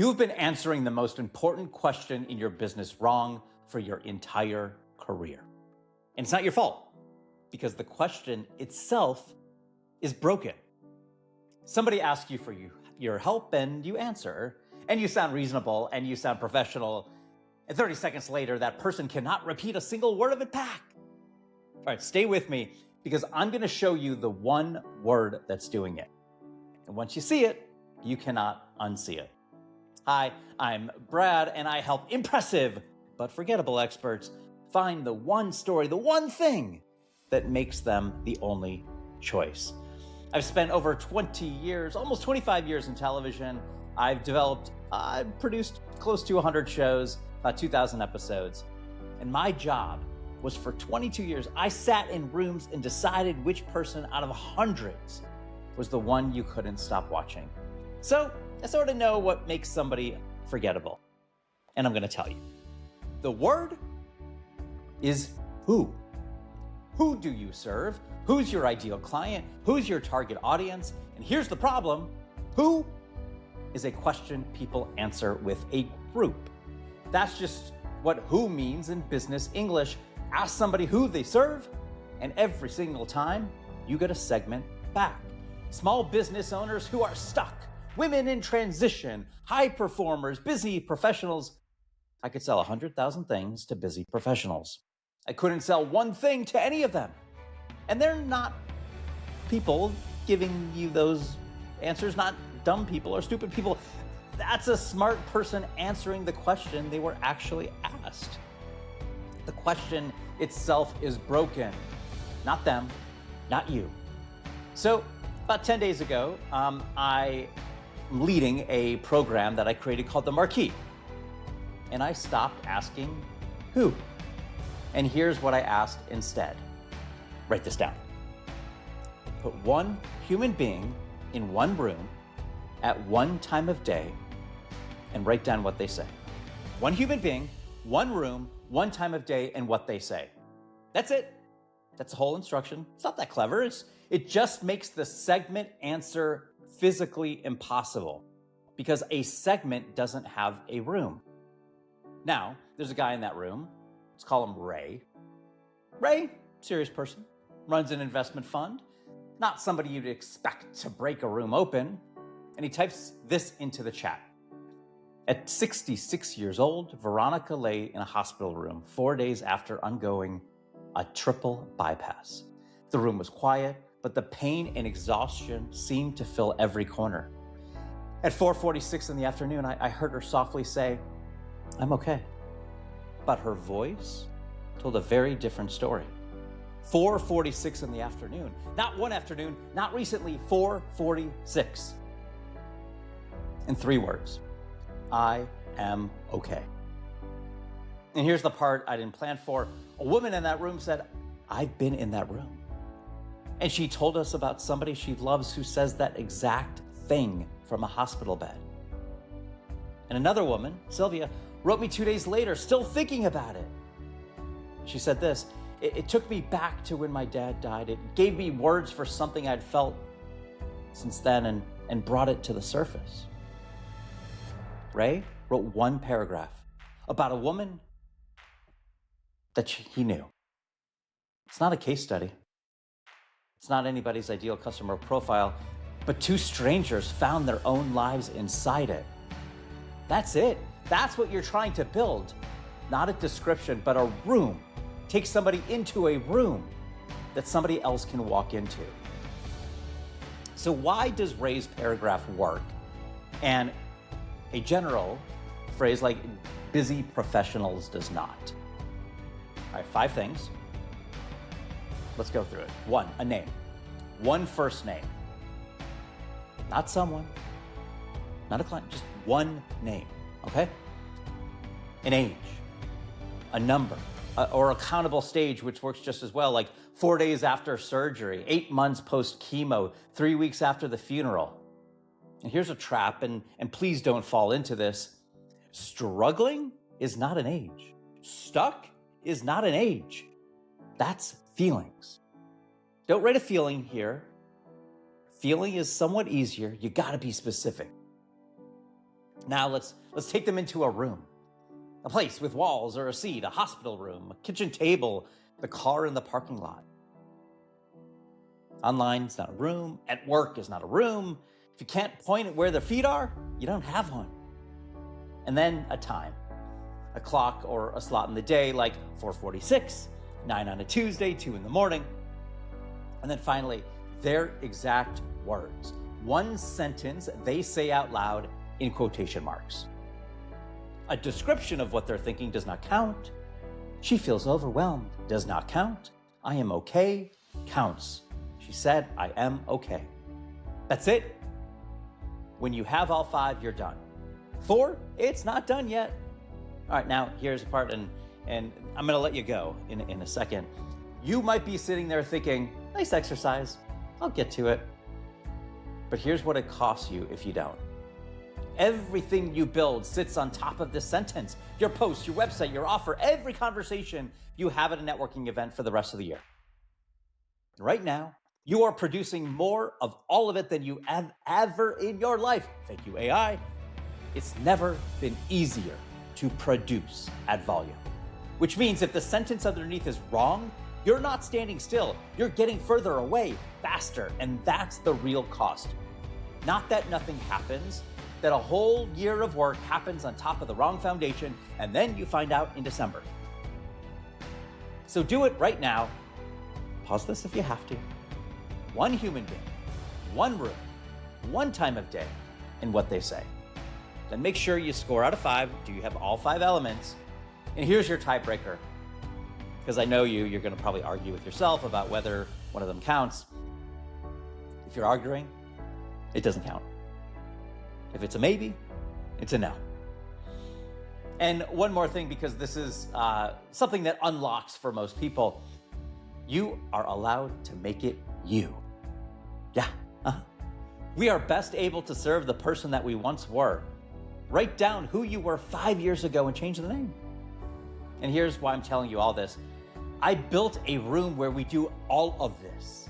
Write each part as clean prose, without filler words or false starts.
You've been answering the most important question in your business wrong for your entire career. And it's not your fault, because the question itself is broken. Somebody asks you for your help and you answer, and you sound reasonable and you sound professional, and 30 seconds later, that person cannot repeat a single word of it back. All right, stay with me, because I'm going to show you the one word that's doing it. And once you see it, you cannot unsee it. Hi, I'm Brad, and I help impressive but forgettable experts find the one story, the one thing that makes them the only choice. I've spent over 20 years, almost 25 years in television. I've produced close to 100 shows, about 2,000 episodes. And my job was, for 22 years, I sat in rooms and decided which person out of hundreds was the one you couldn't stop watching. So I sort of know what makes somebody forgettable. And I'm going to tell you. The word is who. Who do you serve? Who's your ideal client? Who's your target audience? And here's the problem. Who is a question people answer with a group. That's just what who means in business English. Ask somebody who they serve, and every single time you get a segment back. Small business owners who are stuck, women in transition, high performers, busy professionals. I could sell 100,000 things to busy professionals. I couldn't sell one thing to any of them. And they're not people giving you those answers, not dumb people or stupid people. That's a smart person answering the question they were actually asked. The question itself is broken. Not them, not you. So about 10 days ago, I am leading a program that I created called the Marquee. And I stopped asking who. And here's what I asked instead. Write this down. Put one human being in one room at one time of day and write down what they say. One human being, one room, one time of day, and what they say. That's it. That's the whole instruction. It's not that clever. It just makes the segment answer physically impossible, because a segment doesn't have a room. Now, there's a guy in that room. Let's call him Ray. Ray, serious person, runs an investment fund. Not somebody you'd expect to break a room open. And he types this into the chat. At 66 years old, Veronica lay in a hospital room 4 days after undergoing a triple bypass. The room was quiet, but the pain and exhaustion seemed to fill every corner. At 4:46 in the afternoon, I heard her softly say, "I'm okay." But her voice told a very different story. 4:46 in the afternoon, not one afternoon, not recently, 4:46. In 3 words, I am okay. And here's the part I didn't plan for. A woman in that room said, "I've been in that room." And she told us about somebody she loves who says that exact thing from a hospital bed. And another woman, Sylvia, wrote me 2 days later, still thinking about it. She said this, it took me back to when my dad died. It gave me words for something I'd felt since then and brought it to the surface. Ray wrote one paragraph about a woman that he knew. It's not a case study. It's not anybody's ideal customer profile, but 2 strangers found their own lives inside it. That's it. That's what you're trying to build. Not a description, but a room. Take somebody into a room that somebody else can walk into. So why does Ray's paragraph work and a general phrase like busy professionals does not? All right, 5 things. Let's go through it. 1, a name. 1 first name. Not someone, not a client, just 1 name, okay? An age, a number, or a countable stage, which works just as well, like 4 days after surgery, 8 months post chemo, 3 weeks after the funeral. And here's a trap, and please don't fall into this. Struggling is not an age. Stuck is not an age. That's feelings. Don't write a feeling here. Feeling is somewhat easier. You gotta be specific. Now let's take them into a room, a place with walls or a seat, a hospital room, a kitchen table, the car in the parking lot. Online is not a room. At work is not a room. If you can't point at where their feet are, you don't have one. And then a time, a clock or a slot in the day like 4:46, 9 on a Tuesday, 2 in the morning. And then finally, their exact words. One sentence they say out loud in quotation marks. A description of what they're thinking does not count. She feels overwhelmed does not count. I am okay counts. She said, I am okay. That's it. When you have all 5, you're done. 4, it's not done yet. All right, now here's a part, and I'm gonna let you go in a second. You might be sitting there thinking, nice exercise, I'll get to it. But here's what it costs you if you don't. Everything you build sits on top of this sentence. Your post, your website, your offer, every conversation you have at a networking event for the rest of the year. Right now, you are producing more of all of it than you have ever in your life. Thank you, AI. It's never been easier to produce at volume, which means if the sentence underneath is wrong, you're not standing still. You're getting further away faster, and that's the real cost. Not that nothing happens, that a whole year of work happens on top of the wrong foundation, and then you find out in December. So do it right now. Pause this if you have to. One human being, one room, one time of day, and what they say. Then make sure you score out of 5. Do you have all 5 elements? And here's your tiebreaker. Because I know you're going to probably argue with yourself about whether one of them counts. If you're arguing, it doesn't count. If it's a maybe, it's a no. And one more thing, because this is something that unlocks for most people. You are allowed to make it you. Yeah. We are best able to serve the person that we once were. Write down who you were 5 years ago and change the name. And here's why I'm telling you all this. I built a room where we do all of this.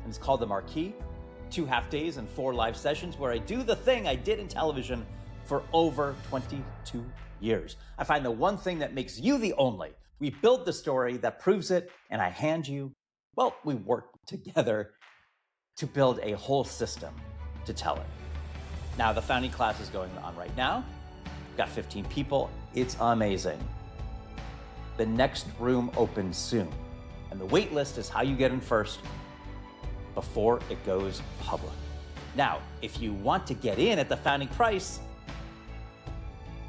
And it's called the Marquee. 2 half days and 4 live sessions where I do the thing I did in television for over 22 years. I find the one thing that makes you the only. We build the story that proves it, and I hand you, well, we work together to build a whole system to tell it. Now, the founding class is going on right now. We've got 15 people. It's amazing. The next room opens soon, and the wait list is how you get in first before it goes public. Now, if you want to get in at the founding price,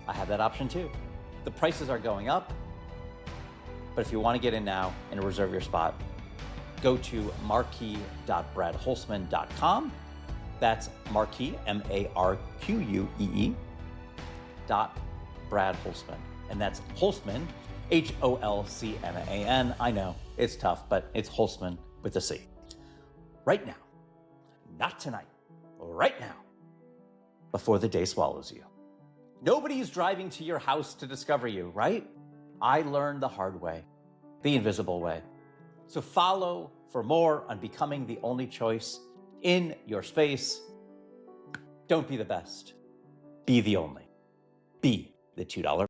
I have that option too. The prices are going up, but if you want to get in now and reserve your spot, go to marquee.bradholzman.com. That's Marquee, MARQUEE, .bradholzman. And that's Holzman, HOLCMAN. I know, it's tough, but it's Holzman with a C. Right now, not tonight, right now, before the day swallows you. Nobody's driving to your house to discover you, right? I learned the hard way, the invisible way. So follow for more on becoming the only choice in your space. Don't be the best. Be the only. Be the $2